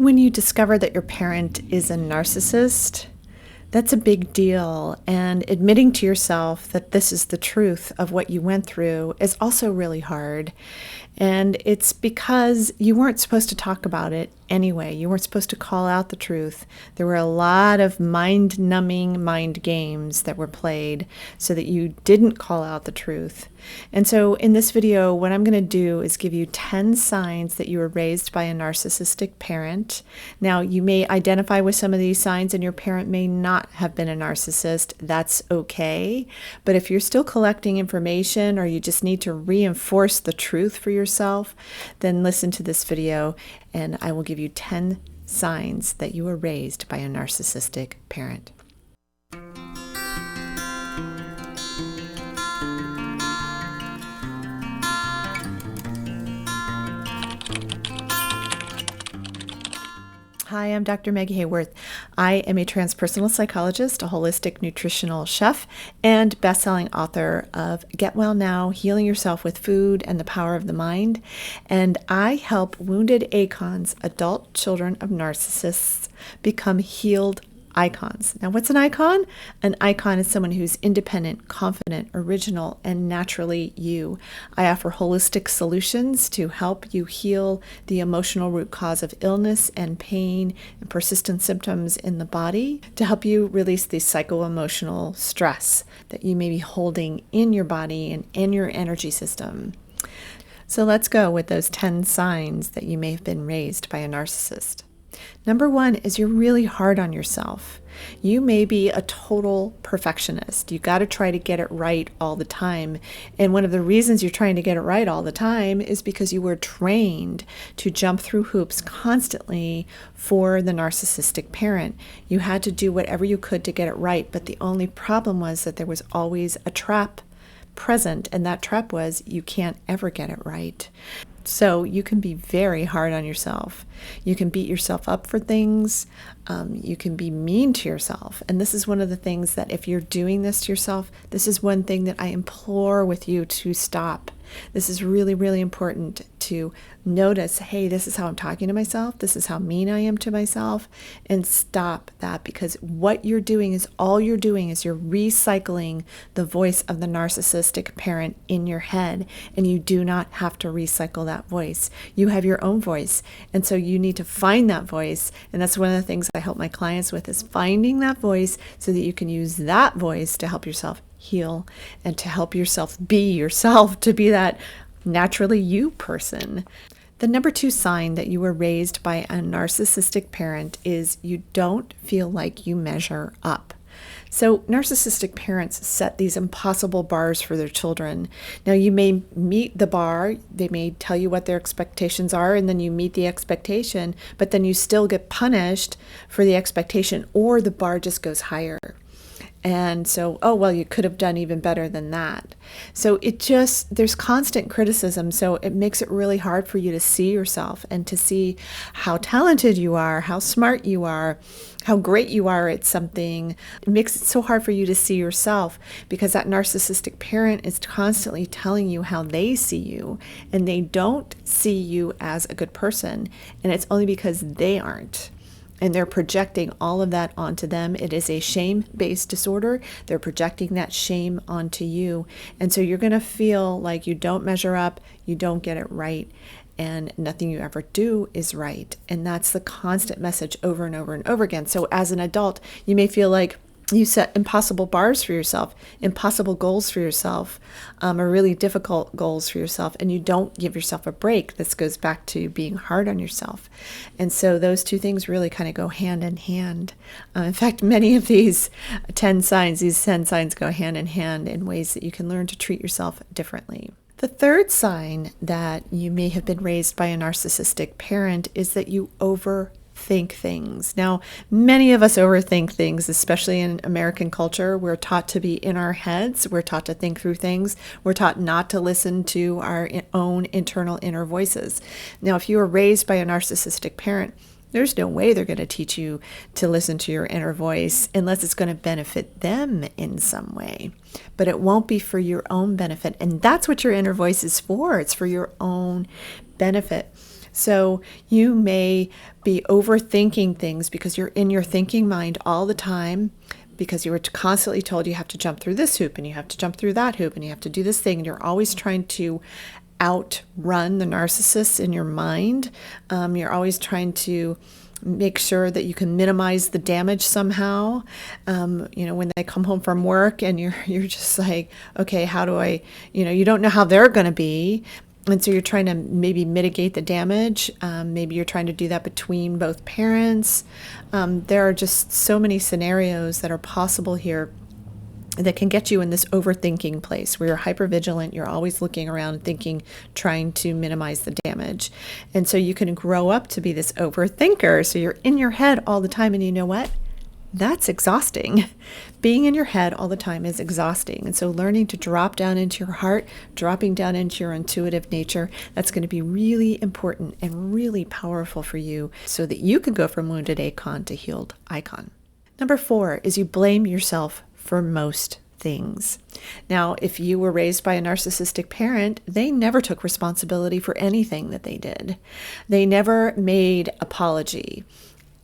When you discover that your parent is a narcissist, that's a big deal, and admitting to yourself that this is the truth of what you went through is also really hard. And it's because you weren't supposed to talk about it anyway. You weren't supposed to call out the truth. There were a lot of mind-numbing mind games that were played so that you didn't call out the truth. And so in this video, what I'm going to do is give you 10 signs that you were raised by a narcissistic parent. Now, you may identify with some of these signs and your parent may not have been a narcissist. That's okay. But if you're still collecting information or you just need to reinforce the truth for yourself, then listen to this video and I will give you 10 signs that you were raised by a narcissistic parent. Hi, I'm Dr. Meg Haworth. I am a transpersonal psychologist, a holistic nutritional chef, and best-selling author of Get Well Now, Healing Yourself with Food and the Power of the Mind. And I help wounded ACONs, adult children of narcissists, become healed icons. Now, what's an icon? An icon is someone who's independent, confident, original, and naturally you. I offer holistic solutions to help you heal the emotional root cause of illness and pain and persistent symptoms in the body, to help you release the psycho-emotional stress that you may be holding in your body and in your energy system. So let's go with those 10 signs that you may have been raised by a narcissist. Number 1 is you're really hard on yourself. You may be a total perfectionist. You got to try to get it right all the time. And one of the reasons you're trying to get it right all the time is because you were trained to jump through hoops constantly for the narcissistic parent. You had to do whatever you could to get it right, but the only problem was that there was always a trap present, and that trap was you can't ever get it right. So you can be very hard on yourself. You can beat yourself up for things. You can be mean to yourself. And this is one of the things that if you're doing this to yourself, this is one thing that I implore with you to stop. This is really, really important to notice, hey, this is how I'm talking to myself. This is how mean I am to myself. And stop that, because what you're doing is you're recycling the voice of the narcissistic parent in your head. And you do not have to recycle that voice. You have your own voice. And so you need to find that voice. And that's one of the things I help my clients with, is finding that voice so that you can use that voice to help yourself heal and to help yourself be yourself, to be that naturally you person. The number 2 sign that you were raised by a narcissistic parent is you don't feel like you measure up. So narcissistic parents set these impossible bars for their children. Now, you may meet the bar, they may tell you what their expectations are, and then you meet the expectation, but then you still get punished for the expectation, or the bar just goes higher. And so, oh, well, you could have done even better than that. So there's constant criticism. So it makes it really hard for you to see yourself and to see how talented you are, how smart you are, how great you are at something. It makes it so hard for you to see yourself, because that narcissistic parent is constantly telling you how they see you, and they don't see you as a good person. And it's only because they aren't. And they're projecting all of that onto them. It is a shame-based disorder. They're projecting that shame onto you. And so you're going to feel like you don't measure up, you don't get it right, and nothing you ever do is right. And that's the constant message over and over and over again. So as an adult, you may feel like you set impossible bars for yourself, impossible goals for yourself, or really difficult goals for yourself, and you don't give yourself a break. This goes back to being hard on yourself. And so those two things really kind of go hand in hand. In fact, many of these 10 signs go hand in hand in ways that you can learn to treat yourself differently. The third sign that you may have been raised by a narcissistic parent is that you overthink things. Now, many of us overthink things, especially in American culture. We're taught to be in our heads. We're taught to think through things. We're taught not to listen to our own internal inner voices. Now, if you were raised by a narcissistic parent, there's no way they're going to teach you to listen to your inner voice unless it's going to benefit them in some way. But it won't be for your own benefit. And that's what your inner voice is for. It's for your own benefit. So you may be overthinking things because you're in your thinking mind all the time, because you were constantly told you have to jump through this hoop and you have to jump through that hoop and you have to do this thing. And you're always trying to outrun the narcissist in your mind. You're always trying to make sure that you can minimize the damage somehow. When they come home from work and you're just like, okay, how do I, you don't know how they're going to be. And so you're trying to maybe mitigate the damage. Maybe you're trying to do that between both parents. There are just so many scenarios that are possible here that can get you in this overthinking place where you're hypervigilant, you're always looking around thinking, trying to minimize the damage. And so you can grow up to be this overthinker. So you're in your head all the time, and you know what? That's exhausting. Being in your head all the time is exhausting. And so learning to drop down into your heart, dropping down into your intuitive nature, that's going to be really important and really powerful for you so that you can go from wounded ACON to healed ICON. Number 4 is you blame yourself for most things. Now, if you were raised by a narcissistic parent, they never took responsibility for anything that they did. They never made apology.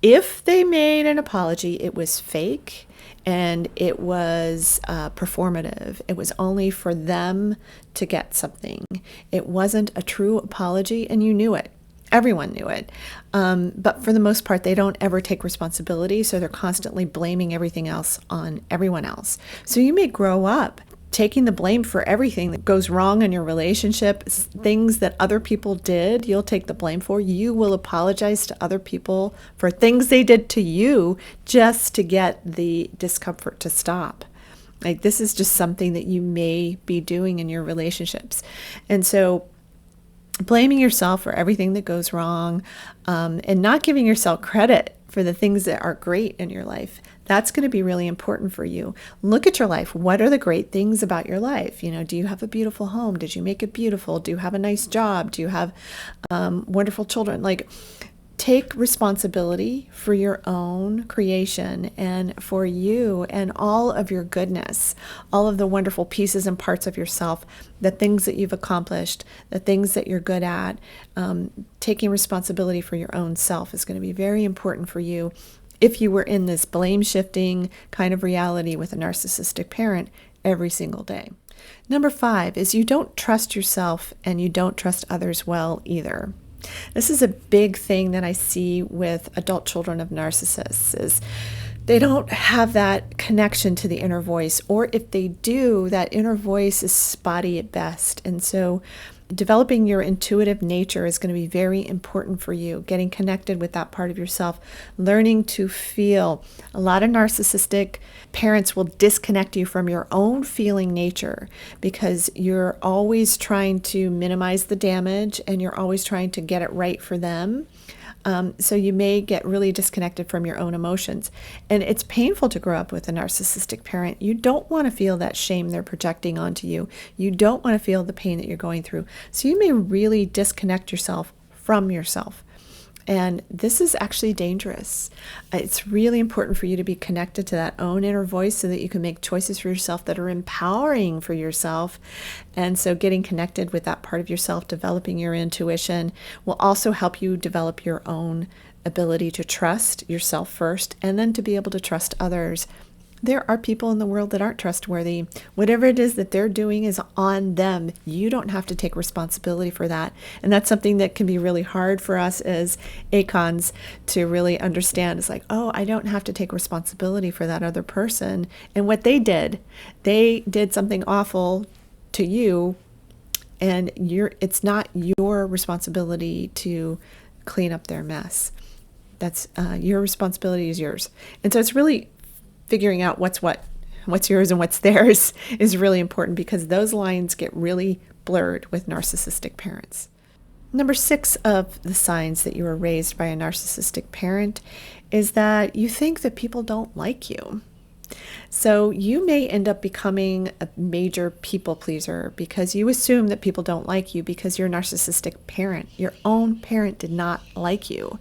If they made an apology, it was fake and it was performative. It was only for them to get something. It wasn't a true apology, and you knew it. Everyone knew it. But for the most part, they don't ever take responsibility, so they're constantly blaming everything else on everyone else. So you may grow up taking the blame for everything that goes wrong in your relationship, things that other people did, you'll take the blame for. You will apologize to other people for things they did to you just to get the discomfort to stop. Like, this is just something that you may be doing in your relationships. And so blaming yourself for everything that goes wrong, and not giving yourself credit for the things that are great in your life, that's going to be really important for you. Look at your life. What are the great things about your life? Do you have a beautiful home? Did you make it beautiful? Do you have a nice job? Do you have wonderful children? Take responsibility for your own creation and for you and all of your goodness, all of the wonderful pieces and parts of yourself, the things that you've accomplished, the things that you're good at. Taking responsibility for your own self is going to be very important for you if you were in this blame shifting kind of reality with a narcissistic parent every single day. Number 5 is you don't trust yourself and you don't trust others well either. This is a big thing that I see with adult children of narcissists, is they don't have that connection to the inner voice, or if they do, that inner voice is spotty at best. And so developing your intuitive nature is going to be very important for you, getting connected with that part of yourself, learning to feel. A lot of narcissistic parents will disconnect you from your own feeling nature because you're always trying to minimize the damage and you're always trying to get it right for them. So you may get really disconnected from your own emotions. And it's painful to grow up with a narcissistic parent. You don't want to feel that shame they're projecting onto you. You don't want to feel the pain that you're going through. So you may really disconnect yourself from yourself. And this is actually dangerous. It's really important for you to be connected to that own inner voice so that you can make choices for yourself that are empowering for yourself. And so getting connected with that part of yourself, developing your intuition, will also help you develop your own ability to trust yourself first, and then to be able to trust others. There are people in the world that aren't trustworthy. Whatever it is that they're doing is on them. You don't have to take responsibility for that. And that's something that can be really hard for us as ACONs to really understand. It's like, oh, I don't have to take responsibility for that other person and what they did. They did something awful to you, and it's not your responsibility to clean up their mess. That's your responsibility is yours. And so it's really figuring out what's yours and what's theirs is really important, because those lines get really blurred with narcissistic parents. Number 6 of the signs that you were raised by a narcissistic parent is that you think that people don't like you. So you may end up becoming a major people pleaser because you assume that people don't like you because you're a narcissistic parent. Your own parent did not like you.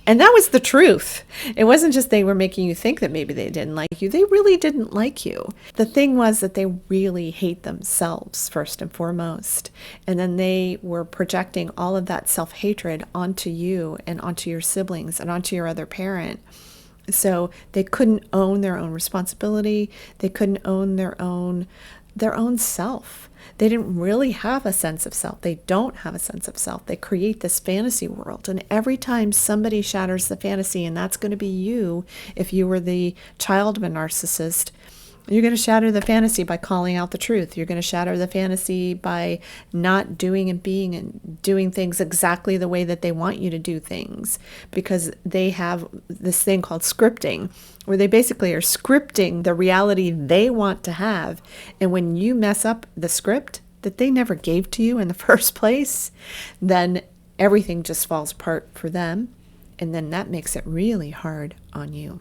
And that was the truth. It wasn't just they were making you think that maybe they didn't like you. They really didn't like you. The thing was that they really hate themselves first and foremost. And then they were projecting all of that self-hatred onto you and onto your siblings and onto your other parent. So they couldn't own their own responsibility. They couldn't own their own self. They didn't really have a sense of self. They don't have a sense of self. They create this fantasy world. And every time somebody shatters the fantasy, and that's going to be you, if you were the child of a narcissist, you're going to shatter the fantasy by calling out the truth. You're going to shatter the fantasy by not doing and being and doing things exactly the way that they want you to do things, because they have this thing called scripting, where they basically are scripting the reality they want to have. And when you mess up the script that they never gave to you in the first place, then everything just falls apart for them. And then that makes it really hard on you.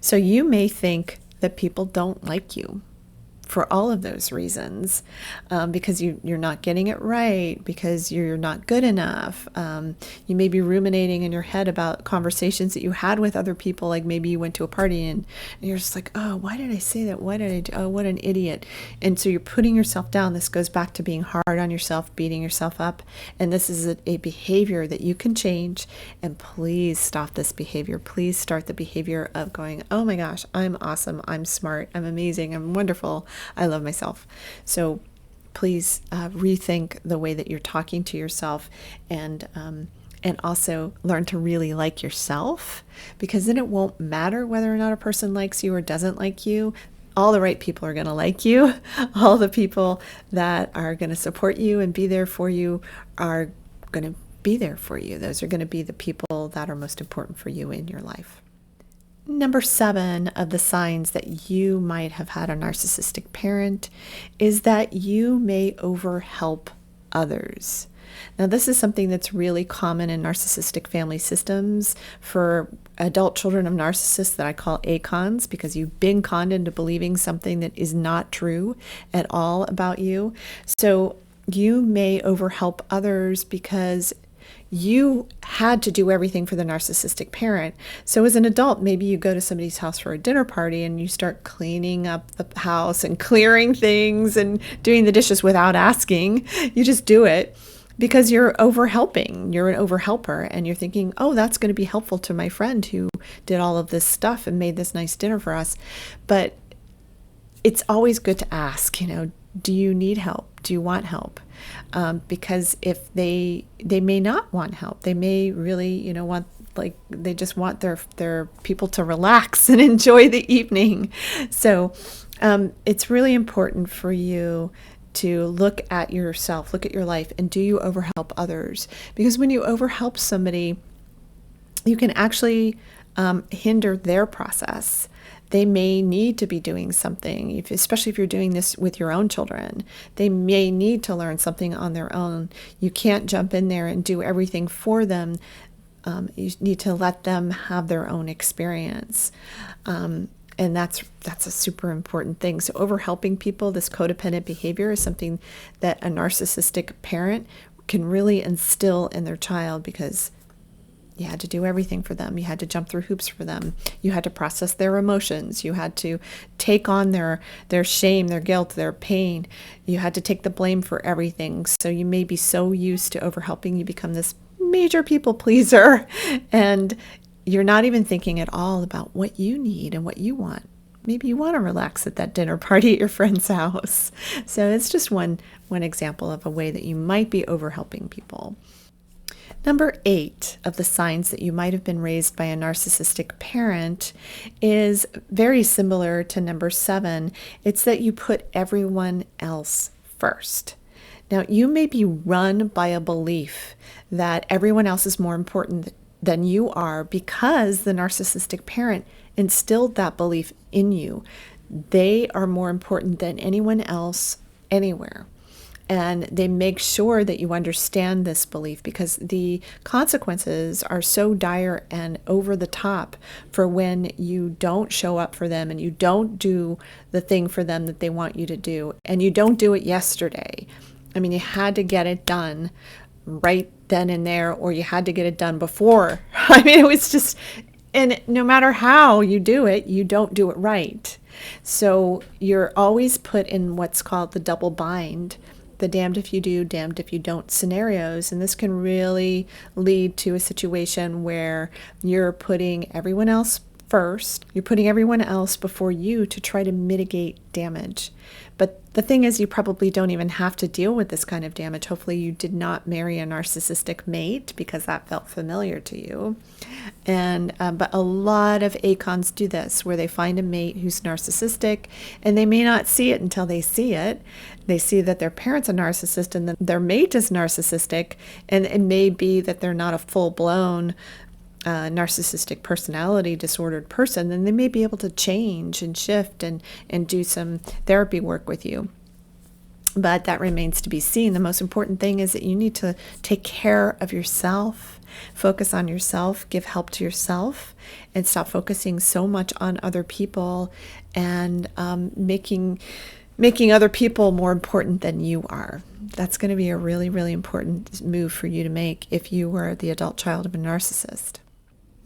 So you may think that people don't like you for all of those reasons, because you're not getting it right, because you're not good enough. You may be ruminating in your head about conversations that you had with other people, like maybe you went to a party and you're just like, oh, why did I say that? Why did I do? Oh, what an idiot. And so you're putting yourself down. This goes back to being hard on yourself, beating yourself up. And this is a behavior that you can change. And please stop this behavior. Please start the behavior of going, oh my gosh, I'm awesome. I'm smart. I'm amazing. I'm wonderful. I love myself. So please rethink the way that you're talking to yourself, and also learn to really like yourself, because then it won't matter whether or not a person likes you or doesn't like you. All the right people are going to like you. All the people that are going to support you and be there for you are going to be there for you. Those are going to be the people that are most important for you in your life. Number 7 of the signs that you might have had a narcissistic parent is that you may overhelp others. Now, this is something that's really common in narcissistic family systems for adult children of narcissists that I call ACONs, because you've been conned into believing something that is not true at all about you. So you may overhelp others because you had to do everything for the narcissistic parent. So as an adult, maybe you go to somebody's house for a dinner party and you start cleaning up the house and clearing things and doing the dishes without asking. You just do it because you're overhelping. You're an overhelper, and you're thinking, oh, that's going to be helpful to my friend who did all of this stuff and made this nice dinner for us. But it's always good to ask, do you need help? Do you want help? Because if they may not want help, they may really, want, like, they just want their people to relax and enjoy the evening. So it's really important for you to look at yourself, look at your life, and do you overhelp others? Because when you overhelp somebody, you can actually hinder their process. They may need to be doing something, especially if you're doing this with your own children. They may need to learn something on their own. You can't jump in there and do everything for them. You need to let them have their own experience. And that's a super important thing. So overhelping people, this codependent behavior, is something that a narcissistic parent can really instill in their child, because you had to do everything for them. You had to jump through hoops for them. You had to process their emotions. You had to take on their shame, their guilt, their pain. You had to take the blame for everything. So you may be so used to overhelping, you become this major people pleaser, and you're not even thinking at all about what you need and what you want. Maybe you want to relax at that dinner party at your friend's house. So it's just one example of a way that you might be overhelping people. Number 8 of the signs that you might have been raised by a narcissistic parent is very similar to number 7. It's that you put everyone else first. Now, you may be run by a belief that everyone else is more important than you are, because the narcissistic parent instilled that belief in you. They are more important than anyone else anywhere. And they make sure that you understand this belief, because the consequences are so dire and over the top for when you don't show up for them and you don't do the thing for them that they want you to do, and you don't do it yesterday. I mean, you had to get it done right then and there, or you had to get it done before. I mean, it was just, and no matter how you do it, you don't do it right. So you're always put in what's called the double bind, the damned if you do, damned if you don't scenarios. And this can really lead to a situation where you're putting everyone else first. You're putting everyone else before you to try to mitigate damage. But the thing is, you probably don't even have to deal with this kind of damage. Hopefully you did not marry a narcissistic mate, because that felt familiar to you. And but a lot of ACONs do this, where they find a mate who's narcissistic, and they may not see it until they see it. They see that their parent's a narcissist and then their mate is narcissistic, and it may be that they're not a full-blown narcissistic personality disordered person. Then they may be able to change and shift and do some therapy work with you. But that remains to be seen. The most important thing is that you need to take care of yourself, focus on yourself, give help to yourself, and stop focusing so much on other people and making other people more important than you are. That's going to be a really, really important move for you to make if you were the adult child of a narcissist.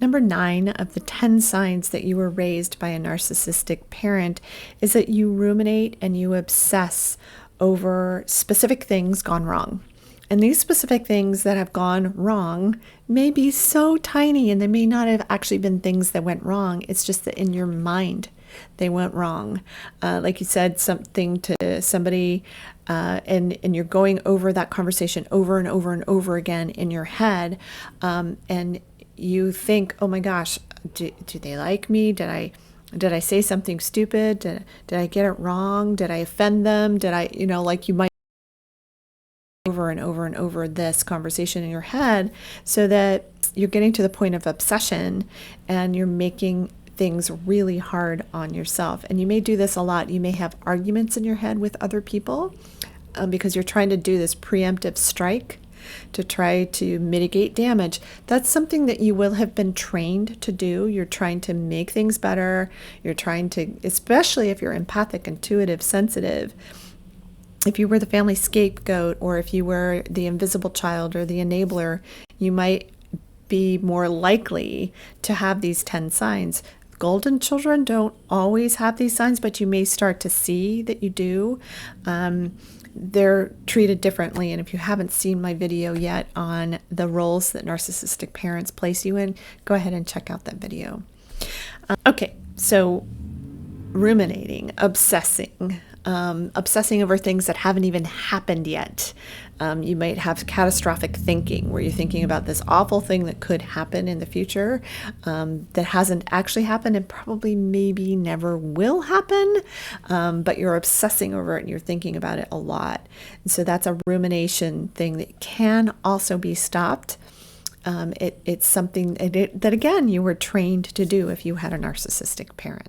Number 9 of the 10 signs that you were raised by a narcissistic parent is that you ruminate and you obsess over specific things gone wrong. And these specific things that have gone wrong may be so tiny, and they may not have actually been things that went wrong. It's just that in your mind, they went wrong. Like you said something to somebody, and you're going over that conversation over and over and over again in your head, and you think, oh my gosh, do they like me? Did I say something stupid? Did I get it wrong? Did I offend them? Did I, like you might over and over and over this conversation in your head, so that you're getting to the point of obsession and you're making things really hard on yourself. And you may do this a lot. You may have arguments in your head with other people because you're trying to do this preemptive strike to try to mitigate damage. That's something that you will have been trained to do. You're trying to make things better. You're trying to, especially if you're empathic, intuitive, sensitive, if you were the family scapegoat, or if you were the invisible child or the enabler, you might be more likely to have these 10 signs. Golden children don't always have these signs, but you may start to see that you do. They're treated differently. And if you haven't seen my video yet on the roles that narcissistic parents place you in, go ahead and check out that video. Okay, so ruminating, obsessing over things that haven't even happened yet. You might have catastrophic thinking, where you're thinking about this awful thing that could happen in the future that hasn't actually happened and probably maybe never will happen, but you're obsessing over it and you're thinking about it a lot. And so that's a rumination thing that can also be stopped. It's something that, again, you were trained to do if you had a narcissistic parent.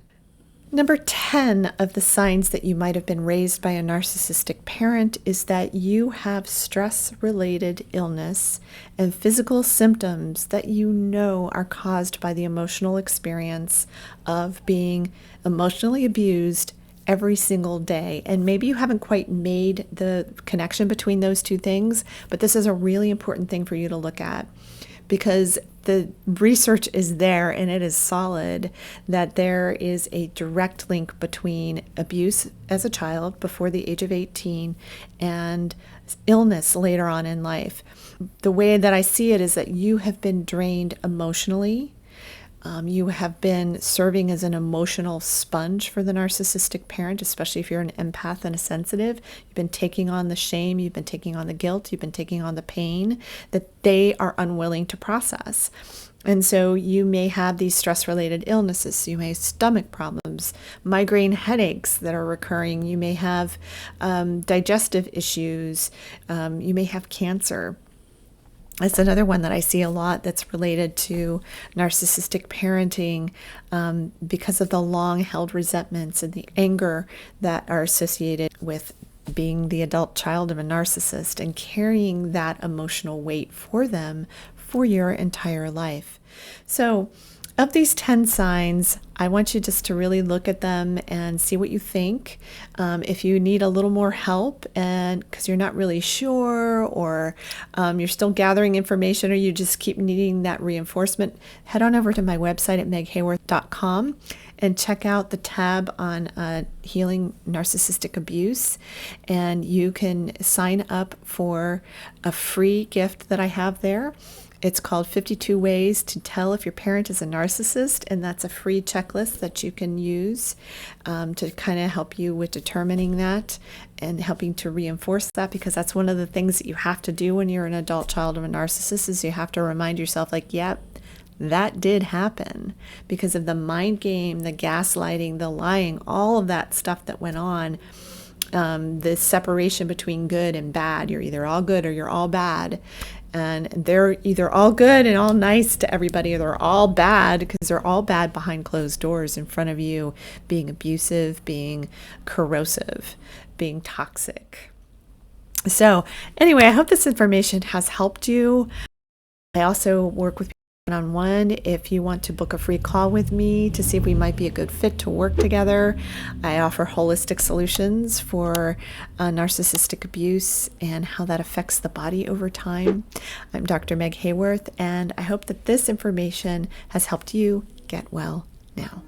Number 10 of the signs that you might have been raised by a narcissistic parent is that you have stress-related illness and physical symptoms that you know are caused by the emotional experience of being emotionally abused every single day. And maybe you haven't quite made the connection between those two things, but this is a really important thing for you to look at, because the research is there and it is solid that there is a direct link between abuse as a child before the age of 18 and illness later on in life. The way that I see it is that you have been drained emotionally. You have been serving as an emotional sponge for the narcissistic parent, especially if you're an empath and a sensitive. You've been taking on the shame, you've been taking on the guilt, you've been taking on the pain that they are unwilling to process. And so you may have these stress-related illnesses. You may have stomach problems, migraine headaches that are recurring. You may have digestive issues. You may have cancer. That's another one that I see a lot that's related to narcissistic parenting because of the long-held resentments and the anger that are associated with being the adult child of a narcissist and carrying that emotional weight for them for your entire life. So Of these 10 signs, I want you just to really look at them and see what you think. If you need a little more help and because you're not really sure, or you're still gathering information, or you just keep needing that reinforcement, head on over to my website at meghaworth.com and check out the tab on healing narcissistic abuse. And you can sign up for a free gift that I have there. It's called 52 Ways to Tell If Your Parent is a Narcissist, and that's a free checklist that you can use to kind of help you with determining that and helping to reinforce that, because that's one of the things that you have to do when you're an adult child of a narcissist, is you have to remind yourself, like, yep, that did happen because of the mind game, the gaslighting, the lying, all of that stuff that went on. The separation between good and bad. You're either all good or you're all bad. And they're either all good and all nice to everybody, or they're all bad, because they're all bad behind closed doors in front of you, being abusive, being corrosive, being toxic. So anyway, I hope this information has helped you. I also work with one-on-one. If you want to book a free call with me to see if we might be a good fit to work together, I offer holistic solutions for narcissistic abuse and how that affects the body over time. I'm Dr. Meg Haworth, and I hope that this information has helped you get well now.